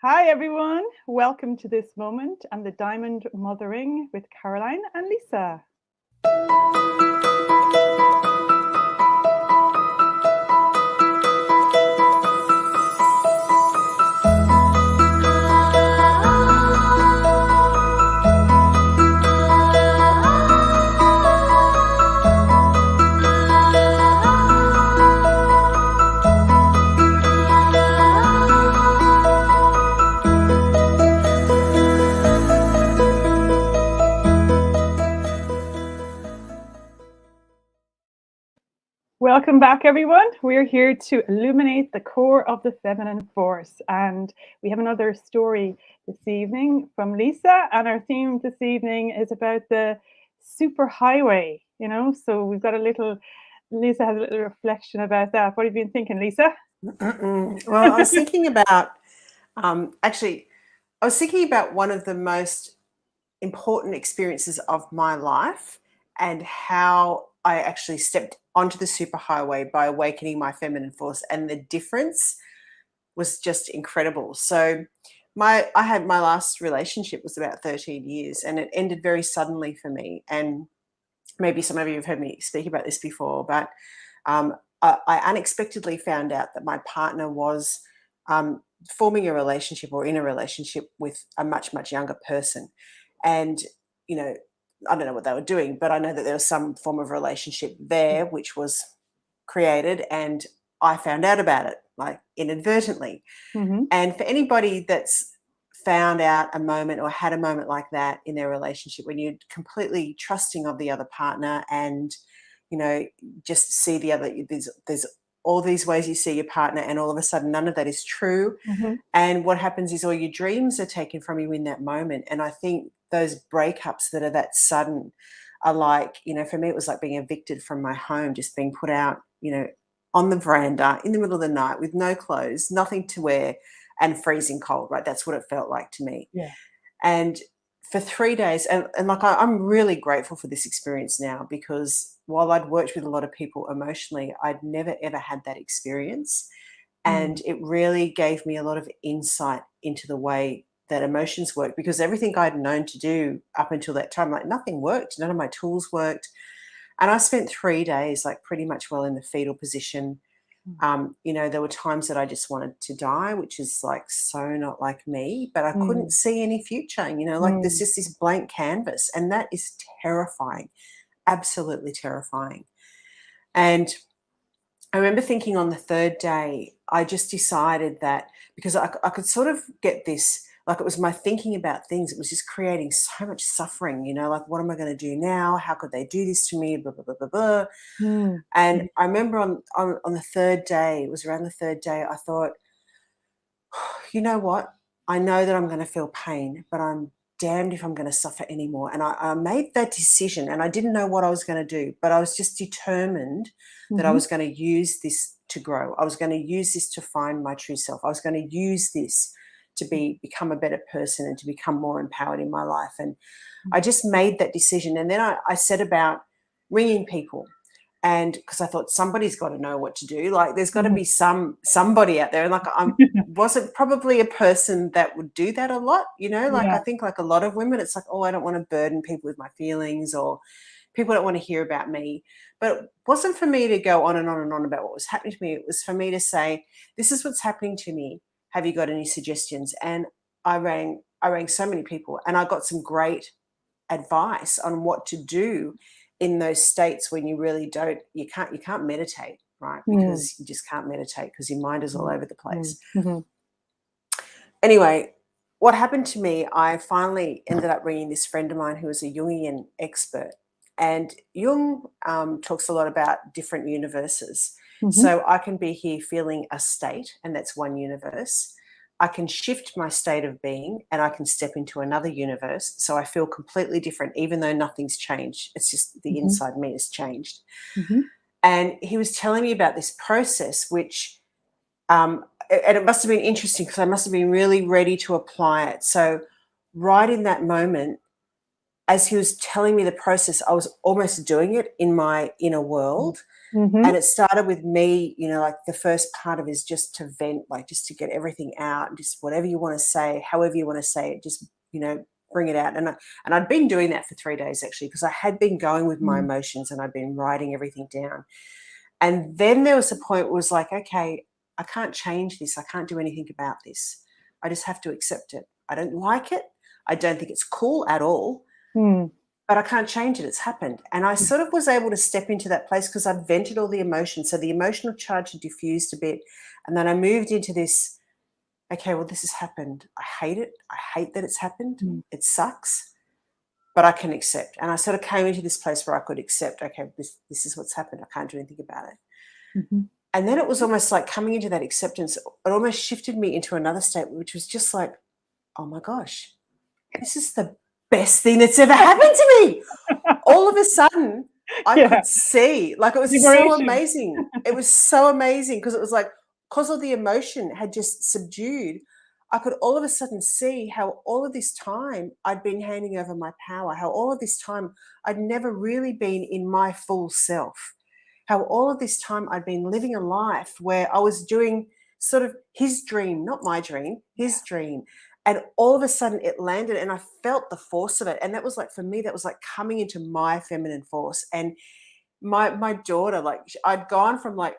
Hi, everyone. Welcome to this moment and the Diamond Mothering with Caroline and Lisa. Welcome back, everyone. We're here to illuminate the core of the feminine force. And we have another story this evening from Lisa. And our theme this evening is about the superhighway, So we've got Lisa has a little reflection about that. What have you been thinking, Lisa? Well, I was thinking about, I was thinking about one of the most important experiences of my life and how I actually stepped onto the superhighway by awakening my feminine force, and the difference was just incredible. So I had my last relationship was about 13 years, and it ended very suddenly for me. And maybe some of you have heard me speak about this before, but I unexpectedly found out that my partner was forming a relationship or in a relationship with a much, much younger person. And, you know, I don't know what they were doing, but I know that there was some form of relationship there which was created, and I found out about it, like, inadvertently. Mm-hmm. And for anybody that's found out a moment or had a moment like that in their relationship, when you're completely trusting of the other partner and, just see the other, there's all these ways you see your partner, and all of a sudden none of that is true. Mm-hmm. And what happens is all your dreams are taken from you in that moment. And I think those breakups that are that sudden are like, for me, it was like being evicted from my home, just being put out, on the veranda in the middle of the night with no clothes, nothing to wear, and freezing cold, right? That's what it felt like to me. Yeah. And for 3 days, and like I'm really grateful for this experience now, because while I'd worked with a lot of people emotionally, I'd never ever had that experience. And it really gave me a lot of insight into the way that emotions work, because everything I'd known to do up until that time, like, nothing worked, none of my tools worked. And I spent 3 days like pretty much well in the fetal position. There were times that I just wanted to die, which is like so not like me, but I couldn't see any future, like there's just this blank canvas, and that is terrifying, absolutely terrifying. And I remember thinking on the third day, I just decided that, because I could sort of get this, like, it was my thinking about things, it was just creating so much suffering, like, what am I going to do now? How could they do this to me? Blah, blah, blah, blah, blah. And I remember on the third day, it was around the third day, I thought, you know what? I know that I'm going to feel pain, but I'm damned if I'm going to suffer anymore. And I made that decision, and I didn't know what I was going to do, but I was just determined that I was going to use this to grow. I was going to use this to find my true self. I was going to use this to become a better person and to become more empowered in my life. And I just made that decision. And then I set about ringing people. And because I thought, somebody's got to know what to do. Like, there's got to be somebody out there. And like, I wasn't probably a person that would do that a lot, like, I think like a lot of women, it's like, oh, I don't want to burden people with my feelings, or people don't want to hear about me. But it wasn't for me to go on and on and on about what was happening to me. It was for me to say, this is what's happening to me. Have you got any suggestions? And I rang so many people, and I got some great advice on what to do in those states when you really you can't meditate, right? Because you just can't meditate, because your mind is all over the place. Anyway, what happened to me, I finally ended up ringing this friend of mine who was a Jungian expert. And Jung talks a lot about different universes. So I can be here feeling a state, and that's one universe. I can shift my state of being, and I can step into another universe. So I feel completely different, even though nothing's changed. It's just the inside me has changed. And he was telling me about this process, which, and it must have been interesting, because I must have been really ready to apply it. So right in that moment, as he was telling me the process, I was almost doing it in my inner world. Mm-hmm. And it started with me, you know, like the first part of it is just to vent, like just to get everything out, and just whatever you want to say, however you want to say it, just, you know, bring it out. And I'd been doing that for 3 days actually, because I had been going with my emotions and I'd been writing everything down. And then there was a point where it was like, okay, I can't change this. I can't do anything about this. I just have to accept it. I don't like it. I don't think it's cool at all. Mm. But I can't change it. It's happened. And I sort of was able to step into that place because I'd vented all the emotions. So the emotional charge had diffused a bit. And then I moved into this, okay, well, this has happened. I hate it. I hate that it's happened. It sucks, but I can accept. And I sort of came into this place where I could accept, okay, this is what's happened. I can't do anything about it. Mm-hmm. And then it was almost like coming into that acceptance. It almost shifted me into another state, which was just like, oh my gosh, this is the best thing that's ever happened to me. All of a sudden, I could see, like, it was so amazing. It was so amazing because it was like, because all the emotion had just subdued, I could all of a sudden see how all of this time I'd been handing over my power, how all of this time I'd never really been in my full self, how all of this time I'd been living a life where I was doing sort of his dream, not my dream, his dream. And all of a sudden it landed and I felt the force of it. And that was like, for me, that was like coming into my feminine force. And my daughter, like, I'd gone from like,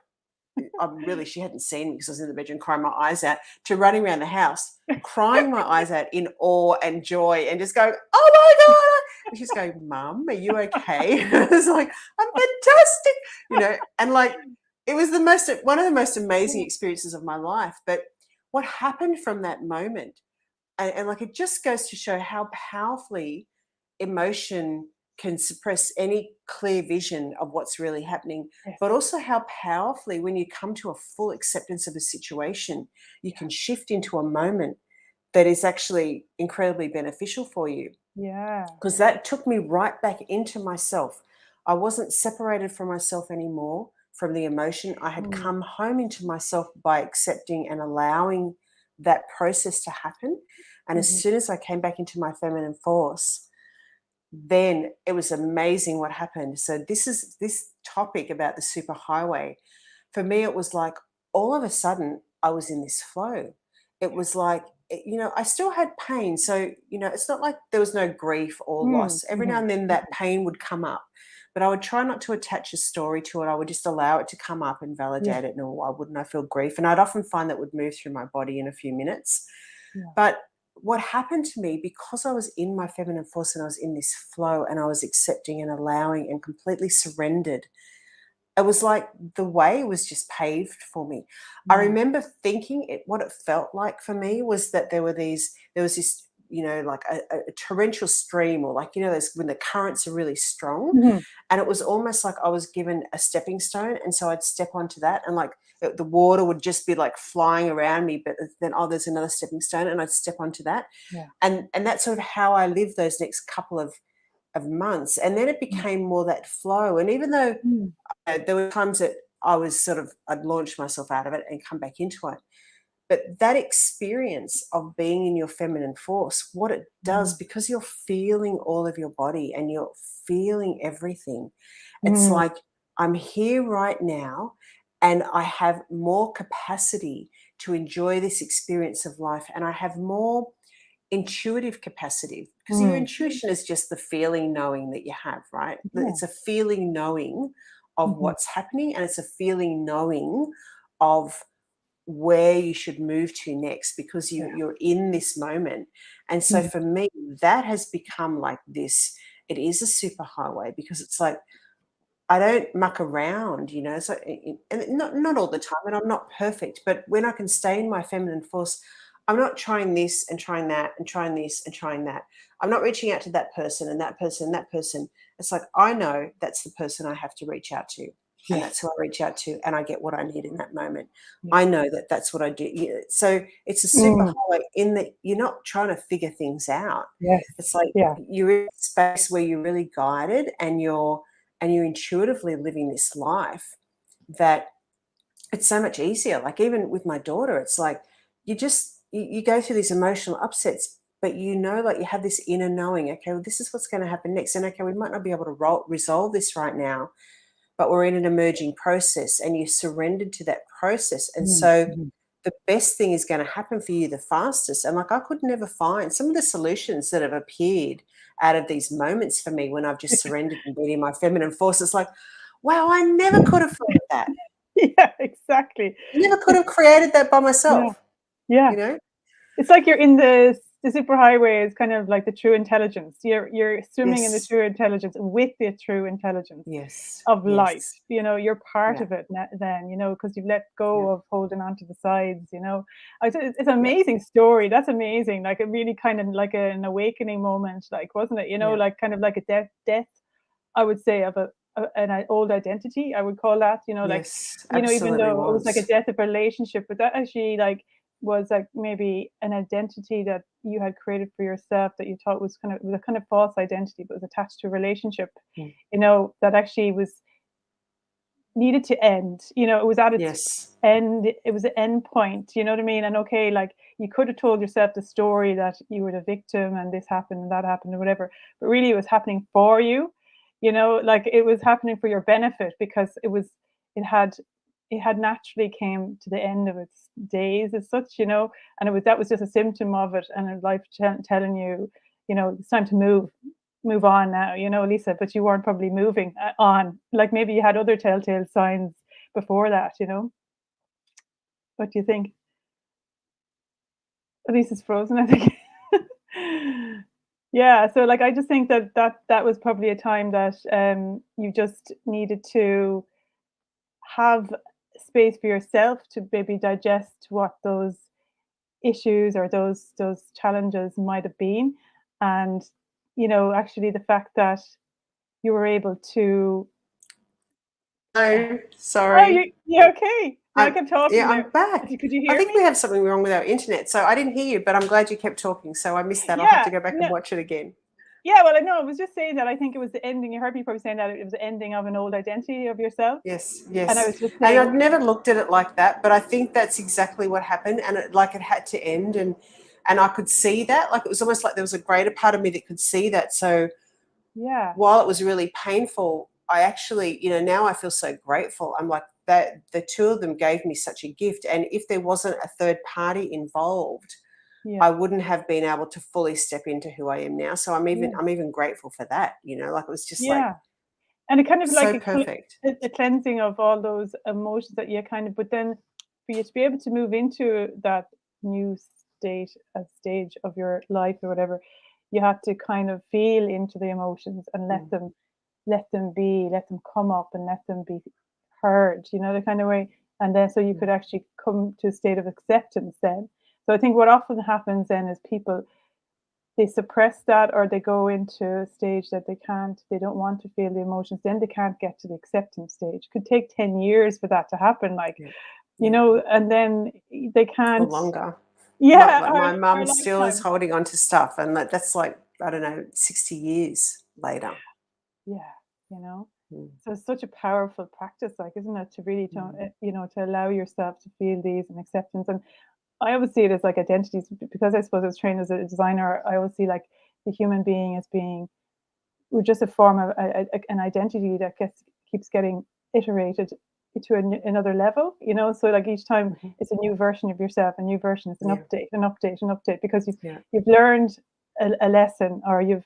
she hadn't seen me because I was in the bedroom crying my eyes out, to running around the house, crying my eyes out in awe and joy and just going, oh my God. And she's going, Mum, are you okay? And I was like, I'm fantastic, you know, and like, it was one of the most amazing experiences of my life. But what happened from that moment, and like, it just goes to show how powerfully emotion can suppress any clear vision of what's really happening, but also how powerfully, when you come to a full acceptance of a situation, you can shift into a moment that is actually incredibly beneficial for you. Yeah. Because that took me right back into myself. I wasn't separated from myself anymore, from the emotion. I had come home into myself by accepting and allowing that process to happen. And as soon as I came back into my feminine force, then it was amazing what happened. So this topic about the superhighway, for me, it was like all of a sudden I was in this flow. It was like, you know, I still had pain. So, you know, it's not like there was no grief or loss. Every now and then that pain would come up, but I would try not to attach a story to it. I would just allow it to come up and validate it. No, why wouldn't I feel grief? And I'd often find that would move through my body in a few minutes. But what happened to me, because I was in my feminine force and I was in this flow and I was accepting and allowing and completely surrendered, it was like the way was just paved for me. I remember thinking what it felt like for me was that there was this, you know, like a torrential stream, or like, you know, when the currents are really strong. And it was almost like I was given a stepping stone. And so I'd step onto that, and like the water would just be like flying around me. But then, oh, there's another stepping stone, and I'd step onto that. And that's sort of how I lived those next couple of months. And then it became more that flow. And even though there were times that I'd launch myself out of it and come back into it. But that experience of being in your feminine force, what it does, because you're feeling all of your body and you're feeling everything, it's like, I'm here right now and I have more capacity to enjoy this experience of life, and I have more intuitive capacity, because your intuition is just the feeling knowing that you have, right? It's a feeling knowing of what's happening, and it's a feeling knowing of where you should move to next, because you're in this moment. And so for me, that has become like this, it is a superhighway, because it's like, I don't muck around, you know. So, and not all the time, and I'm not perfect, but when I can stay in my feminine force, I'm not trying this and trying that and trying this and trying that. I'm not reaching out to that person and that person and that person. It's like, I know that's the person I have to reach out to. And that's who I reach out to, and I get what I need in that moment. I know that that's what I do. So it's a superhighway in that you're not trying to figure things out. It's like you're in a space where you're really guided, and you're intuitively living this life, that it's so much easier. Like, even with my daughter, it's like you go through these emotional upsets, but you know, like, you have this inner knowing, okay, well, this is what's going to happen next. And okay, we might not be able to resolve this right now, but we're in an emerging process, and you surrendered to that process. And so the best thing is going to happen for you the fastest. And like, I could never find some of the solutions that have appeared out of these moments for me when I've just surrendered and been in my feminine force. It's like, wow, I never could have thought of that. Yeah, exactly. I never could have created that by Yeah, myself, yeah. you know? It's like you're in the superhighway is kind of like the true intelligence. You're swimming in the Yes. true intelligence with the true intelligence Yes. of life. Yes. You know, you're part Yeah. of it then, you know, because you've let Yeah. go of holding on to the sides, you know. It's an Yeah. amazing story. That's amazing. Like, it really kind of like an awakening moment, like, wasn't it? You know, Yeah. like kind of like a death, I would say, of an old identity, I would call that, you know, like, Yes. you know, even Absolutely though it was like a was. death of relationship, but that actually like was like maybe an identity that you had created for yourself that you thought was it was a kind of false identity, but was attached to a relationship, Mm. you know, that actually was needed to end. You know, it was at its Yes. end. It was an end point. You know what I mean? And okay, like, you could have told yourself the story that you were the victim and this happened and that happened or whatever, but really it was happening for you. You know, like, it was happening for your benefit because it had it had naturally came to the end of its days as such, you know, and that was just a symptom of it, and life telling you, you know, it's time to move on now, you know, Lisa, but you weren't probably moving on. Like, maybe you had other telltale signs before that, you know? What do you think? Lisa's frozen, I think. Yeah, so like, I just think that was probably a time that you just needed to have space for yourself to maybe digest what those issues or those challenges might have been. And, you know, actually the fact that you were able to No, oh, sorry. you okay? No, I I'm kept talking Yeah, there. I'm back. Could you I hear think we me? have something wrong with our internet. So I didn't hear you, but I'm glad you kept talking. So I missed that. I'll have Yeah, to go back and no, watch it again. yeah, well, I know, I was just saying that I think it was the ending. You heard me probably saying that it was the ending of an old identity of yourself. Yes, And I yes. was just And saying, I'd never looked at it like that, but I think that's exactly what happened. And it had to end, and I could see that. Like, it was almost like there was a greater part of me that could see that. So yeah, while it was really painful, I actually, now I feel so grateful. I'm like, that the two of them gave me such a gift. And if there wasn't a third party involved, yeah, I wouldn't have been able to fully step into who I am now. So I'm even yeah, I'm even grateful for that. Like, it was just like yeah. And it kind of like so perfect. a cleansing of all those emotions that you kind of, but then for you to be able to move into that new stage of your life or whatever, you had to kind of feel into the emotions and Mm, let them be, let them come up and let them be heard, you know, the kind of way. And then so you mm, could actually come to a state of acceptance then. So I think what often happens then is people, they suppress that, or they go into a stage that they don't want to feel the emotions, then they can't get to the acceptance stage. It could take 10 years for that to happen, like, yeah, you yeah. know, and then they Or can't. longer. Yeah, Like my our mum still is lifetime. holding on to stuff, and that's like, I don't know, 60 years later. Yeah, you know. Mm, So it's such a powerful practice, like, isn't it, to really mm, you know, to allow yourself to feel these and acceptance. And I always see it as like identities, because I suppose I was trained as a designer. I always see like the human being as being, we're just a form of an identity that keeps getting iterated to another level, you know. So like, each time mhm. it's a new version of yourself, a new version. It's Yeah, an update, an update, because yeah. you've learned a lesson, or you've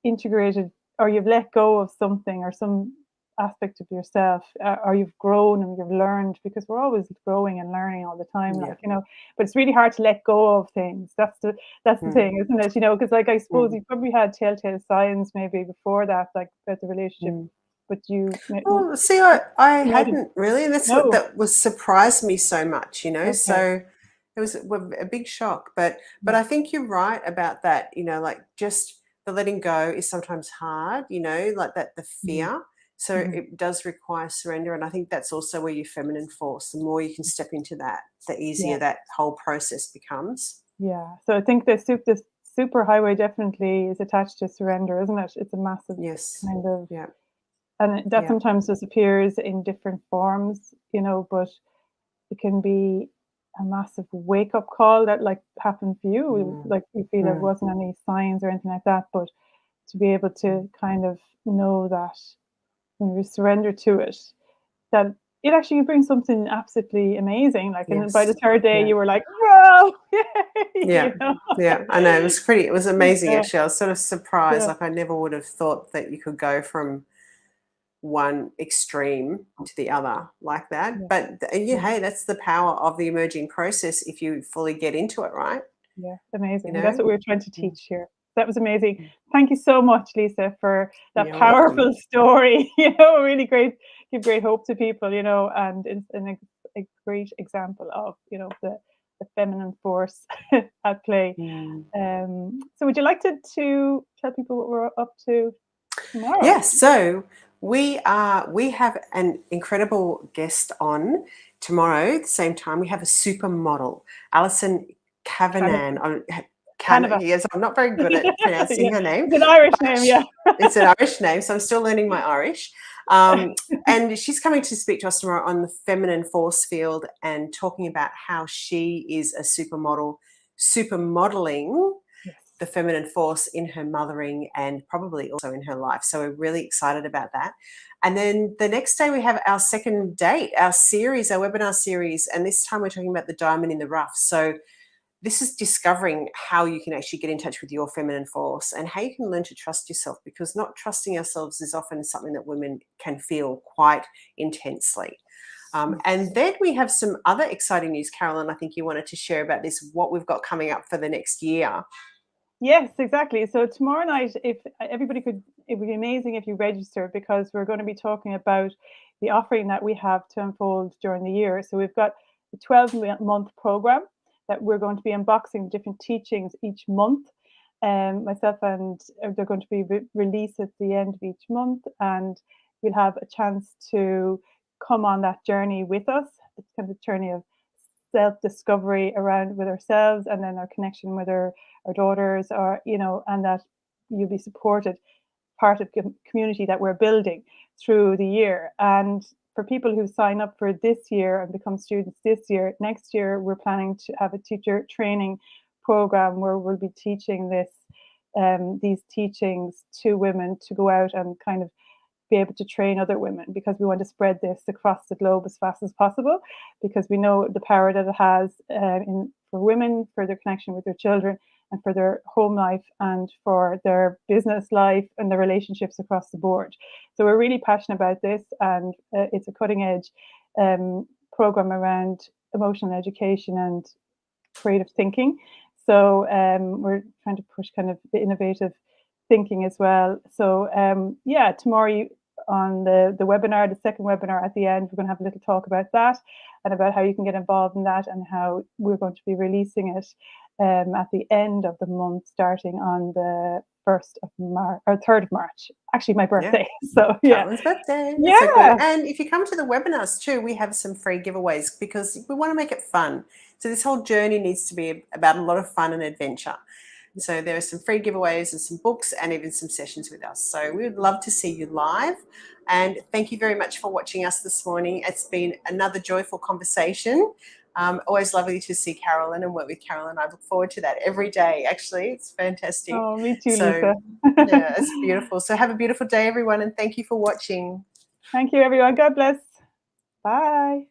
integrated, or you've let go of something or some aspect of yourself, or you've grown and you've learned, because we're always growing and learning all the time, Yeah. like, you know. But it's really hard to let go of things. That's the Mm, thing, isn't it? You know, because like, I suppose mm, you probably had telltale signs maybe before that, like about the relationship, mm. but you Well, see, I might have. hadn't really, and that's what No. that was surprised me so much. Okay. So it was a big shock. But Yeah. I think you're right about that. Like, just the letting go is sometimes hard, like that, the Mhm. fear. So Mhm. it does require surrender. And I think that's also where your feminine force, the more you can step into that, the Yeah. easier that whole process becomes. Yeah. So I think the super highway definitely is attached to surrender, isn't it? It's a massive Yes. kind of, Yeah. and that Yeah. sometimes disappears in different forms, you know, but it can be a massive wake up call that like happened for you. Mm, Like, you feel there mm, wasn't any signs or anything like that, but to be able mm. to kind of know that when you surrender to it, that it actually brings something absolutely amazing. Like, and then by the Yes. third day, Yeah. you were like, "Whoa!" Yeah. you know. Yeah. I know. It was amazing Yeah, actually. I was sort of surprised. yeah, Like I never would have thought that you could go from one extreme to the other like that. yeah, But yeah, yeah, hey, that's the power of the emerging process if you fully get into it, right? yeah. You Amazing. That's know? what we're trying to Mm, teach here. That was amazing. mm. Thank you so much, Lisa, for that You're welcome. powerful story. Really great, give great hope to people. And it's a great example of the feminine force at play. Mm. So would you like to tell people what we're up to tomorrow? Yes, so we have an incredible guest on tomorrow at the same time. We have a supermodel, Alison Kind of, Kavanagh. kind of a Yes, I'm not very good at pronouncing yeah, her name, it's an Irish but name, yeah. it's an Irish name, so I'm still learning my Irish. Um, and she's coming to speak to us tomorrow on the feminine force field and talking about how she is a supermodel, supermodeling Yes. the feminine force in her mothering and probably also in her life. So we're really excited about that. And then the next day we have our second date, our series, our webinar series. And this time we're talking about the diamond in the rough. So this is discovering how you can actually get in touch with your feminine force and how you can learn to trust yourself, because not trusting ourselves is often something that women can feel quite intensely. And then we have some other exciting news, Carolyn. I think you wanted to share about this, what we've got coming up for the next year. Yes, exactly. So tomorrow night, if everybody could, it would be amazing if you register, because we're going to be talking about the offering that we have to unfold during the year. So we've got a 12-month program that we're going to be unboxing different teachings each month. Myself and they're going to be released at the end of each month, and you'll have a chance to come on that journey with us. It's kind of a journey of self-discovery around with ourselves, and then our connection with our daughters, or and that you'll be supported, part of community that we're building through the year. And for people who sign up for this year and become students this year, next year we're planning to have a teacher training program where we'll be teaching these teachings to women to go out and kind of be able to train other women, because we want to spread this across the globe as fast as possible, because we know the power that it has for women, for their connection with their children, and for their home life, and for their business life, and their relationships across the board. So we're really passionate about this, and it's a cutting edge program around emotional education and creative thinking. So we're trying to push kind of the innovative thinking as well. So yeah, tomorrow on the webinar, the second webinar at the end, we're going to have a little talk about that, and about how you can get involved in that, and how we're going to be releasing it at the end of the month, starting on the 1st of March or 3rd of March. Actually, my Yeah. birthday. So yeah, Carolyn's birthday. That's so good. yeah, And if you come to the webinars too, we have some free giveaways because we want to make it fun. So this whole journey needs to be about a lot of fun and adventure. So there are some free giveaways and some books and even some sessions with us. So we would love to see you live. And thank you very much for watching us this morning. It's been another joyful conversation. Always lovely to see Carolyn and work with Carolyn. I look forward to that every day, actually. It's fantastic. oh, me too, So Lisa. yeah, it's beautiful. So have a beautiful day, everyone, and thank you for watching. Thank you, everyone. God bless. Bye.